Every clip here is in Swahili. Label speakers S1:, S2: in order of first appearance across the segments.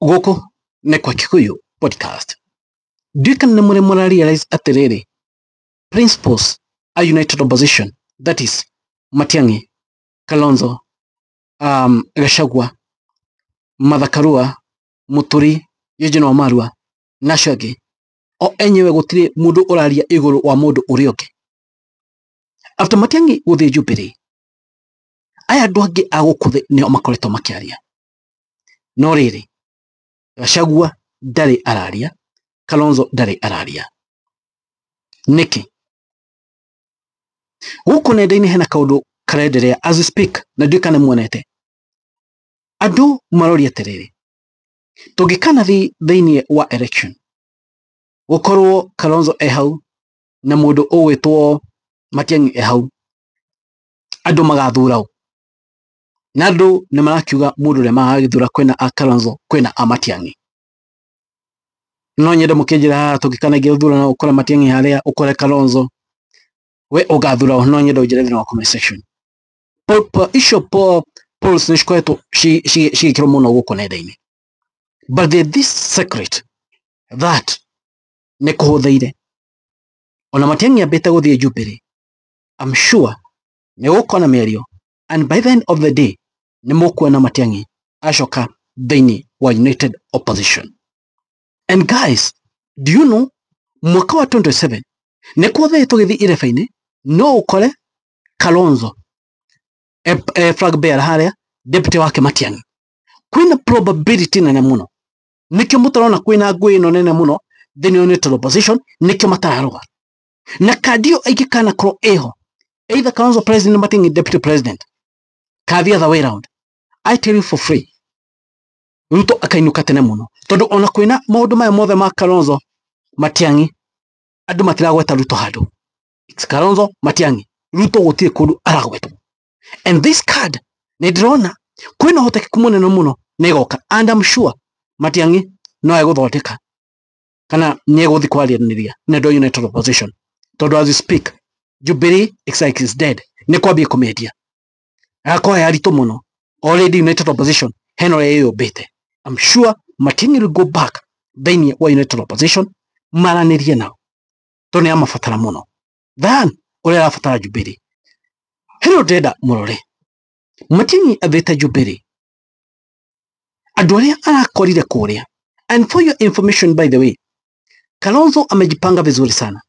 S1: Goko ne kwa Kikuyu podcast. Dukan ne mure realize aterere principles a united opposition, that is Matiang'i, Kalonzo, Gachagua, Martha Karua, Muturi, Eugene Wamalwa, Nashoge o enyewe gutire mundu uraria iguru wa mundu urioke. After Matiang'i guthie Jubilee, aya andu angi agukuthe nio makoretwo makiaria. No riri Gachagua ndari araria, Kalonzo ndari araria. Niki guku nenda-ini hena kaundu karenderea as we speak, na ndio kana muonete andu maroria atiriri tungikana thiini wa election gukorwo Kalonzo hau na mundu ugwitwo Matiang'i hau, andu magathura na andu ni marakiuga mundu ria magagithura kwina a Kalonzo kwina a Matiang'i. No nyende mukinjira tungikana githura na ukora Matiang'i haria ukore Kalonzo we ugathura. No nyende ujire thina wa comment section. Issue polls nishikoetwo shigikirwo muno guku nenda-ini, but this secret that ne kuhuthaire ona Matiang'i ambite guthie Jubilee, I'm sure ne gukona merio, and by the end of the day ne mukuona Matiang'i ashoka thiini wa united opposition. And guys, do you know mwaka wa 27 ne kuthie tugithi irefa-ini no ukore Kalonzo flag bearer haria deputy wake Matiang'i. Kwina probability nene muno, nikyo mutarona kwina ngui no nene muno thini united opposition, nikyo matararuga na kadio aiki kana kro eho either Kalonzo president Matiang'i deputy president ka the other way around. I tell you for free, Ruto akainuka tene muno tondu ona kwina maundu maya mothe ma Kalonzo Matiang'i andu matiragweta Ruto handu. It's Kalonzo Matiang'i, Ruto gutire kundu aragwetwo. And this card ne drona kwina hotekeku munene muno negoka, and I'm sure Matiang'i no eguthondeka kana nieguthi kwarianiria na ndo united opposition tondu as we speak Jubilee is dead. Ne kwambia kumedia akwa yarito muno already united opposition Henry yobete. I'm sure Matiang'i will go back thiini wa united opposition maranirie nao tondu amafatara muno than uria arafatara Jubilee. Hello ndenda murore Matiang'i athite Jubilee, andu aria arakorire kuria. And for your information, by the way, Kalonzo amejipanga vizuri sana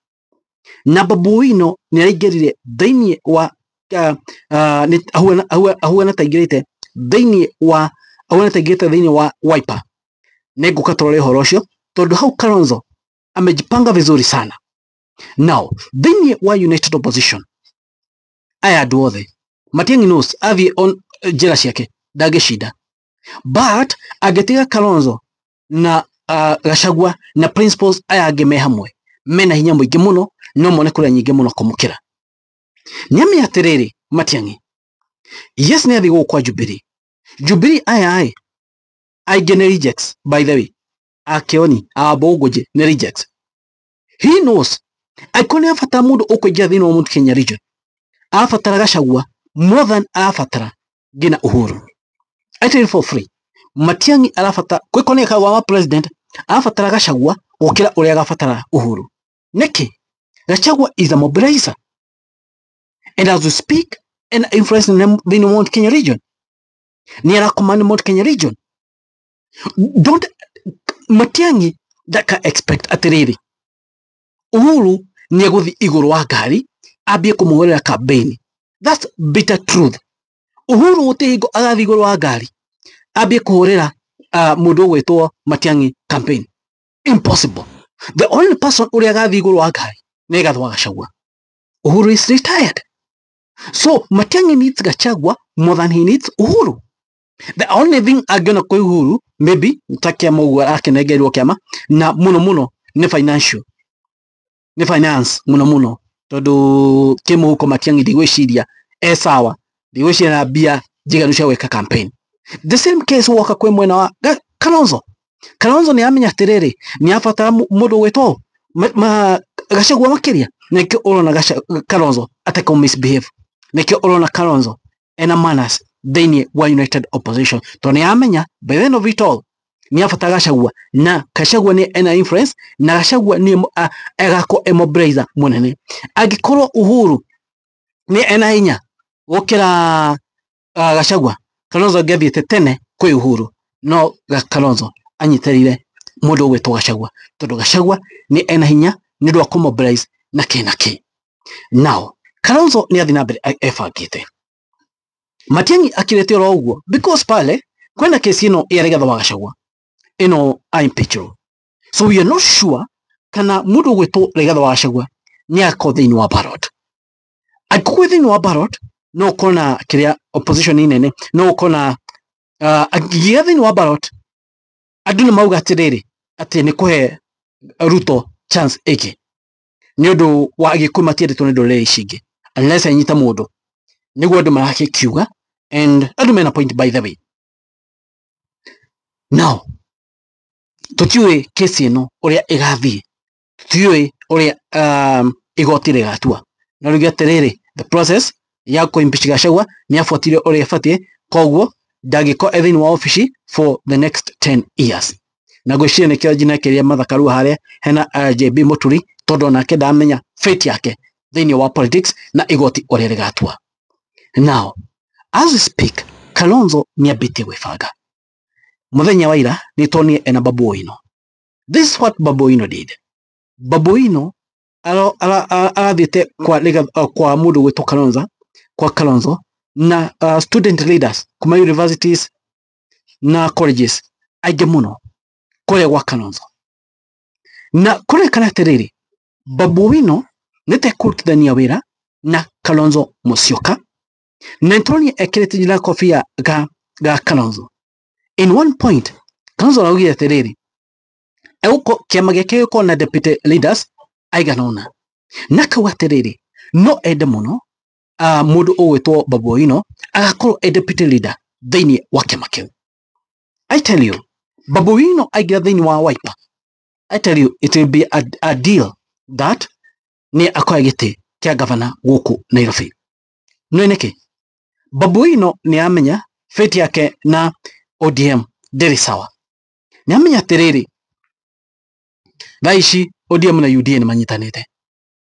S1: na Babu Owino ni aingirire thiini wa ahuana taingirite thiini wa Wiper. Neguka turore horo ucio tondu hau Kalonzo amejipanga vizuri sana. Now thiini wa united opposition aya andu othe Matiang'i knows athie on jira ciake ndangishida, but agetiga Kalonzo na Gachagua na principles aya angi me hamwe mena hinya muingi muno no mone kura nyingi muno kumukira. Nyame atiriri Matiang'i yes ne athi gukwa Jubilee aya aige ne rejects, by the way akioni aboguje ne rejects. He knows aikone afata mundu ukujia thino mundu Kenya region afatara Gachagua more than afatara gina Uhuru. I tell you for free, Matiang'i arafata kwikone wa president afatara Gachagua ukira uria gafatara Uhuru. Niki Gachagua is a mobilizer, and as we speak and influence in the Mount Kenya region, near command Mount Kenya region. Don't Matiang'i daka expect atiriri Uhuru nieguthi iguru wa ngari ambie kumugorera campaign. That's bitter truth. Uhuru utigo agathi iguru wa ngari ambie kuhurira mundu gwetwo Matiang'i campaign. Impossible. The only person uria agathi iguru wa ngari ne gathwa Gachagua. Uhuru is retired, so Matiang'i needs Gachagua more than he needs Uhuru. The only thing agona kwa Uhuru maybe ntakia mogwa akenegerwo kiama na muno ne financial ne finance muno tondu kimuhuko Matiang'i ndigwiciria sawa, ndigwiciria bia njiganu cia gweka campaign. The same case woka kwe mwena wa Kalonzo ni amenya atiriri ni afatara mundu gwetwo Gachagua makiria, nekio urona Kalonzo ataka misbehave, nekio urona Kalonzo ena manners thiini wa united opposition tondu ni amenya by the end of it all ni afata Gachagua na Gachagua ni ena influence na Gachagua ni egako emobraiza munene agikorwo Uhuru ni ena hinya gukira Gachagua Kalonzo ngethiete tene kwi Uhuru no Kalonzo anyiterire mundu gwetwo Gachagua tondu Gachagua ni ena hinya ni ndwa kumobilize na kinaki. Now Kalonzo ni athina mbere efangite Matiang'i akirete oro uguo because pale kwena kesi ino ya Rigathi wa Gachagua ino impeachable, so we are not sure kana mundu gwetwo Rigathi wa Gachagua ni ako thiini wa ballot. Akukwe thiini wa ballot no kona kiria opposition inene no kona agiya thiini wa ballot andu ni mauga atiriri ati ni kuhe Ruto chance iki ni undu wa agikuyu matiendetwo ni ndorere icingi unless anyita mundu niguo andu marakiuga and andu mena point by the way. Now tutiwe kesi ino uria igathie, tutiwe uria igoti rigatua na rugi atiriri the process ya kuimpeach Gachagua ni afuatire uria ifatie koguo ndagiko thiini wa office for the next 10 years na gwiciria nikio jina kiria mathakaru haria hena JB Muturi tondu nake ndamenya fate yake thiini wa politics na igoti uria rigatua. Now as we speak Kalonzo ni abitie gwibanga muthenya wa ira ni tonie ena Babu Owino. This is what Babu Owino did. Babu Owino arathiete kwa mundu gwetwo Kalonzo na student leaders kuma universities na colleges aige muno kule gwa Kalonzo na kule kana tereri Babu Owino nite kurutithania wira na Kalonzo Musyoka na ntonie ekirete jina kofia ga Kalonzo. In one point Kalonzo araugire atiriri euko kiama giake yuko na deputy leaders aiganona na kauga atiriri no ende muno mundu ugwitwo Babu Owino agakorwo deputy leader thiini wa kiama kiu. I tell you Babu Owino aigira thiini wa Wiper, I tell you it will be a deal that ni akoya giti kia governor guku Nairobi. No niki Babu Owino ni amenya fate yake na ODM ndiri sawa. Ni amenya atiriri thaici ODM na UDA ni manyitanite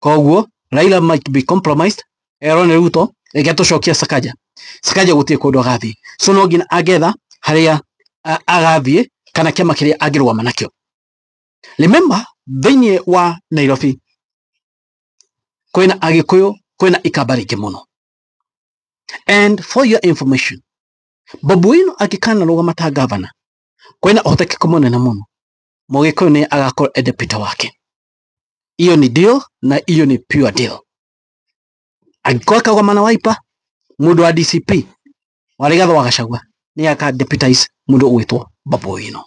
S1: koguo Raila might be compromised erone Ruto egetucokia Sakaja gutie kundu agathie so no ngina agetha haria agathie kana kiama kiria agirwama nakio. Remember thiini wa Nairobi kwena Agikuyu kwena Ikamba ringi muno, and for your information Babu Owino akikana rugama ta governor kwena uhotekeku munene muno Mugikuyu ni agakorwo deputy wake. Iyo ni deal na iyo ni pure deal. Agikora kagoma na Wiper mundu wa DCP wa Rigathi wa Gachagua ni aka deputize mundu ugwitwo Babu Owino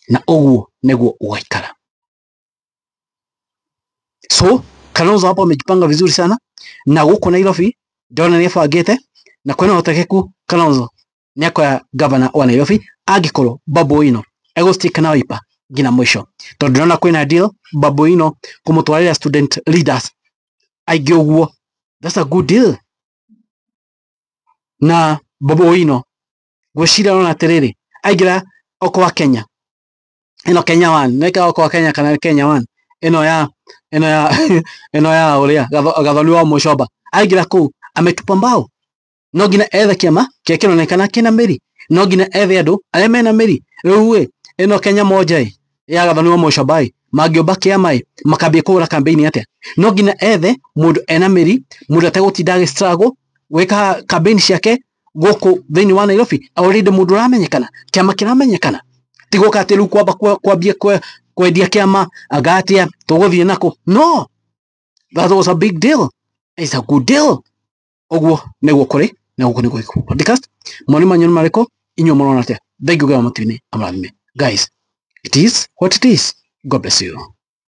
S1: na uguo niguo ugaikara. So Kalonzo hapo amejipanga vizuri sana na guko Nairobi ndona ni afagete na kwena uhotekeku Kalonzo ni akoya governor wa Nairobi agikorwo Babu Owino egostika na Wiper gina mwisho tondu ndona kwena deal Babu Owino kumutwarira student leaders aige uguo. That's a good deal. Na Babu Owino gwiciria ona atiriri aigira okwa Kenya ino Kenya 1 neka okwa Kenya kana Kenya 1 ino ya uria gathoni wa Musyoka aigira ku ametupa mbao no ngina ethe kiama kikironekana kina meri no ngina ethe andu aria mena meri riu ino Kenya moja ya gathoni wa Musyoka magioba kiama makambia kura campaign atia no ngina ethe mundu ena meri mundu ategutinda agi struggle weka campaign ciake guku thiini wa Nairobi already mundu ramenyekana kiama kiramenyekana tigoka atiru kwambia kwendia kiama agatia tuguthie nako. No, that was a big deal. It's a good deal. Oguo niguo kuri na guku niguo iku podcast mwani manyu mariko inyo morona atia thank you guys amarathime guys, it is what it is. God bless you.